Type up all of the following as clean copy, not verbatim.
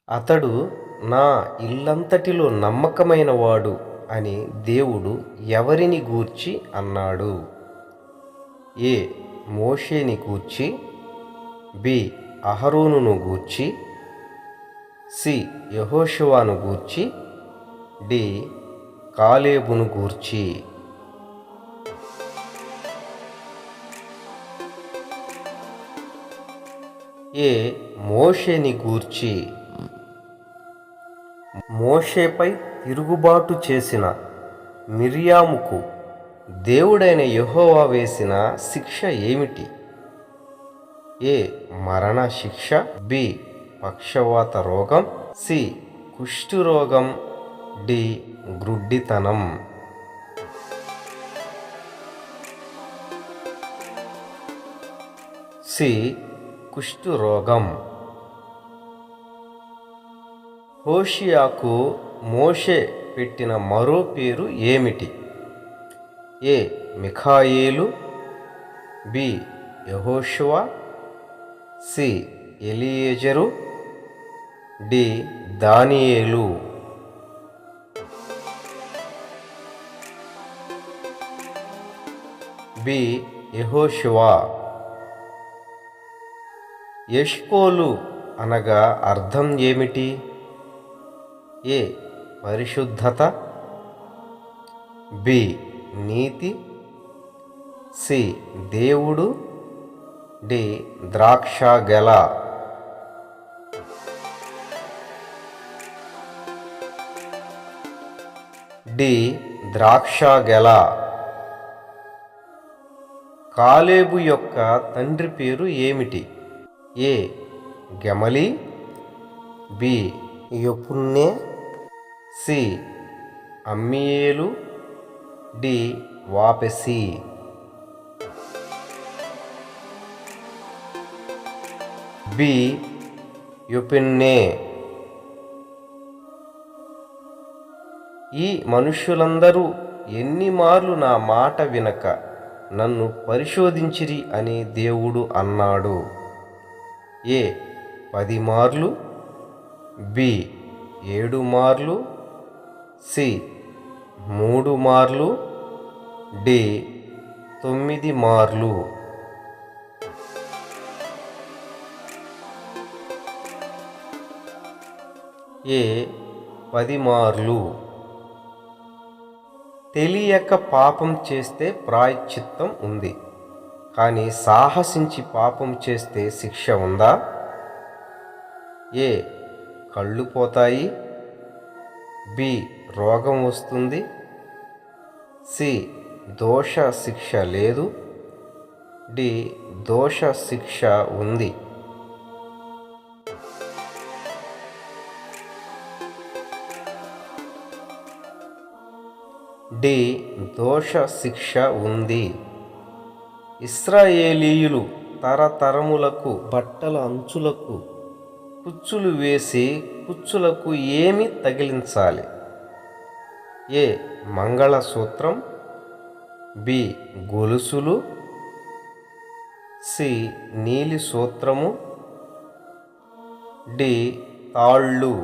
అతడు నా ఇల్లంతటిలో నమ్మకమైనవాడు అని దేవుడు ఎవరిని గూర్చి అన్నాడు? ఏ మోషేని గూర్చి, బి అహరోనును గూర్చి, సి యెహోషువను గూర్చి, డి కాలేబును గూర్చి. ఏ మోషేని గూర్చి. మోషేపై తిరుగుబాటు చేసిన మిర్యాముకు దేవుడైన యెహోవా వేసిన శిక్ష ఏమిటి? ఏ మరణ శిక్ష, బి పక్షవాత రోగం, సి కుష్ఠరోగం, డి గ్రుడ్డితనం. సి కుష్ఠరోగం. హోషేయకు మోషే పెట్టిన మరో పేరు ఏమిటి? ఏ మిఖాయేలు, బి యెహోషువ, సి ఎలియేజరు, డి దానియేలు. బి యెహోషువ. ఎష్కోలు అనగా అర్థం ఏమిటి? ఏ పరిశుద్ధత, బి నీతి, సి దేవుడు, డి ద్రాక్ష గెల. డి ద్రాక్ష గెల. కాలేబు యొక్క తండ్రి పేరు ఏమిటి? ఏ గెమలి, బి యెఫున్నె, సి అమ్మీయేలు, డి వాపెసి. బి యెఫున్నె. ఈ మనుష్యులందరూ ఎన్ని మార్లు నా మాట వినక నన్ను పరిశోధించిరి అని దేవుడు అన్నాడు? ఏ 10 మార్లు, బి 7 మార్లు, సి 3 మార్లు, డి 9 మార్లు. ఏ 10 మార్లు. తెలియక పాపం చేస్తే ప్రాయశ్చిత్తం ఉంది, కానీ సాహసించి పాపం చేస్తే శిక్ష ఉందా? ఏ కళ్ళు పోతాయి, బి రోగం వస్తుంది, సి దోష శిక్ష లేదు, డి దోష శిక్ష ఉంది. డి దోష శిక్ష ఉంది. ఇశ్రాయేలీయులు తరతరములకు బట్టల అంచులకు కుచ్చులు వేసి కుచ్చులకు ఏమి తగిలించాలి? ఏ మంగళసూత్రం, బి గొలుసులు, సి నీలి సూత్రము, డి తాళ్ళు.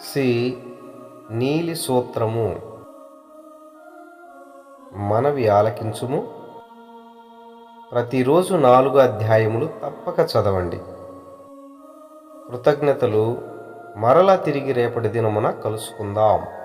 సి నీలి సూత్రము. మనవి ఆలకించుము. ప్రతిరోజు 4 అధ్యాయములు తప్పక చదవండి. కృతజ్ఞతలు. మరలా తిరిగి రేపటి దినమున కలుసుకుందాం.